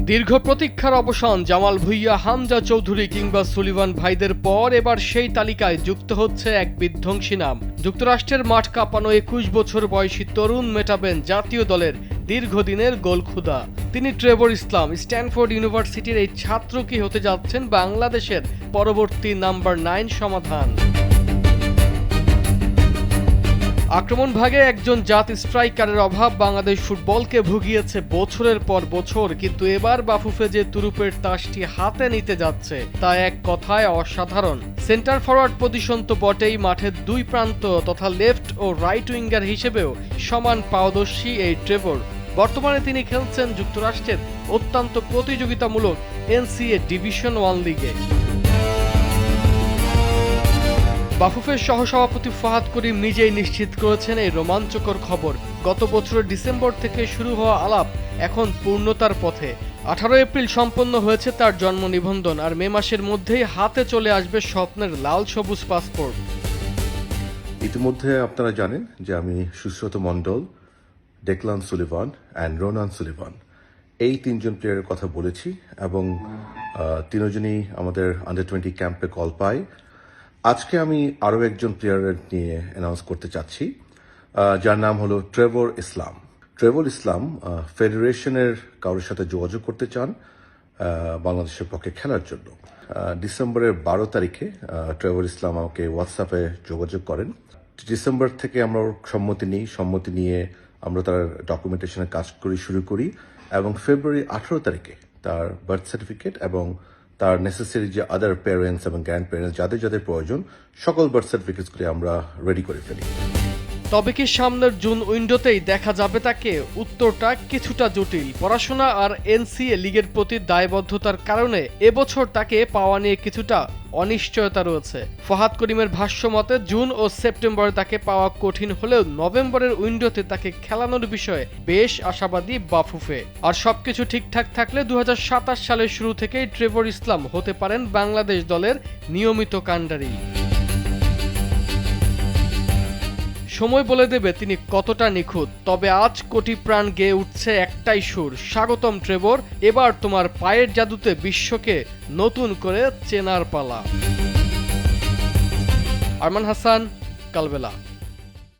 দীর্ঘ প্রতীক্ষার অবসান জামাল ভুঁইয়া, হামজা চৌধুরী কিংবা সুলিভান ভাইদের পর এবার সেই তালিকায় যুক্ত হচ্ছে এক বিধ্বংসী নাম। যুক্তরাষ্ট্রের মাঠ কাঁপানো ২১ বছর বয়সী তরুণ মেটাবেন জাতীয় দলের দীর্ঘদিনের গোলক্ষুদা। তিনি ট্রেভর ইসলাম। স্ট্যানফোর্ড ইউনিভার্সিটির এই ছাত্র কি হতে যাচ্ছেন বাংলাদেশের পরবর্তী নাম্বার 9 সমাধান? আক্রমণ ভাগে একজন জাত স্ট্রাইকারের অভাব বাংলাদেশ ফুটবলকে ভুগিয়েছে বছরের পর বছর, কিন্তু এবার বাফুফে যে তুরুপের তাসটি হাতে নিতে যাচ্ছে তা এক কথায় অসাধারণ। সেন্টার ফরওয়ার্ড পজিশন তো বটেই, মাঠের দুই প্রান্ত তথা লেফট ও রাইট উইঙ্গার হিসেবেও সমান পারদর্শী এই ট্রেভর। বর্তমানে তিনি খেলছেন যুক্তরাষ্ট্রের অত্যন্ত প্রতিযোগিতামূলক NCAA ডিভিশন 1 লিগে। বাফুফের সহসভাপতি ফাহাদ করিম নিজেই নিশ্চিত করেছেন এই রোমাঞ্চকর খবর। গত বছরের ডিসেম্বর থেকে শুরু হওয়া আলাপ এখন পূর্ণতার পথে। 18 এপ্রিল সম্পন্ন হয়েছে তার জন্ম নিবন্ধন, আর মে মাসের মধ্যেই হাতে চলে আসবে স্বপ্নের লাল সবুজ পাসপোর্ট। ইতিমধ্যে আপনারা জানেন যে আমি Sushrut Mondal, Declan Sullivan and Ronan Sullivan এই তিনজন প্লেয়ারের কথা বলেছি, এবং তিনজনই আমাদের আন্ডার-20 ক্যাম্পে কল পায়। আজকে আমি আরও একজন প্লেয়ারের নিয়ে অ্যানাউন্স করতে চাচ্ছি, যার নাম হলো ট্রেভর ইসলাম। ট্রেভর ইসলাম ফেডারেশনের কারোর সাথে যোগাযোগ করতে চান বাংলাদেশের পক্ষে খেলার জন্য। ডিসেম্বরের 12 তারিখে ট্রেভর ইসলাম আমাকে হোয়াটসঅ্যাপে যোগাযোগ করেন। ডিসেম্বর থেকে আমরা সম্মতি নিয়ে আমরা তার ডকুমেন্টেশনের কাজ শুরু করি, এবং ফেব্রুয়ারি 18 তারিখে তার বার্থ সার্টিফিকেট এবং তার নেসেসারি যে আদার প্যারেন্টস এবং গ্র্যান্ড প্যারেন্টস যাদের প্রয়োজন সকল বার্থ সার্টিফিকেটসগুলি আমরা রেডি করে ফেলি। তবে কি সামনের জুন উইন্ডোতেই দেখা যাবে তাকে? উত্তরটা কিছুটা জটিল। পড়াশোনা আর NCAA লিগের প্রতি দায়বদ্ধতার কারণে এবছর তাকে পাওয়া নিয়ে কিছুটা অনিশ্চয়তা রয়েছে। ফাহাদ করিমের ভাষ্য মতে জুন ও সেপ্টেম্বরে তাকে পাওয়া কঠিন হলেও নভেম্বরের উইন্ডোতে তাকে খেলানোর বিষয়ে বেশ আশাবাদী বাফুফে। আর সবকিছু ঠিকঠাক থাকলে 2027 সালের শুরু থেকেই ট্রেভর ইসলাম হতে পারেন বাংলাদেশ দলের নিয়মিত কাণ্ডারি। সময় বলে দেবে তিনি কতটা নিখুঁত। তবে আজ কোটি প্রাণ গেয়ে উঠছে একটাই সুর, স্বাগতম ট্রেভর, এবার তোমার পায়ের জাদুতে বিশ্বকে নতুন করে চেনার পালা। আরমান হাসান, কালবেলা।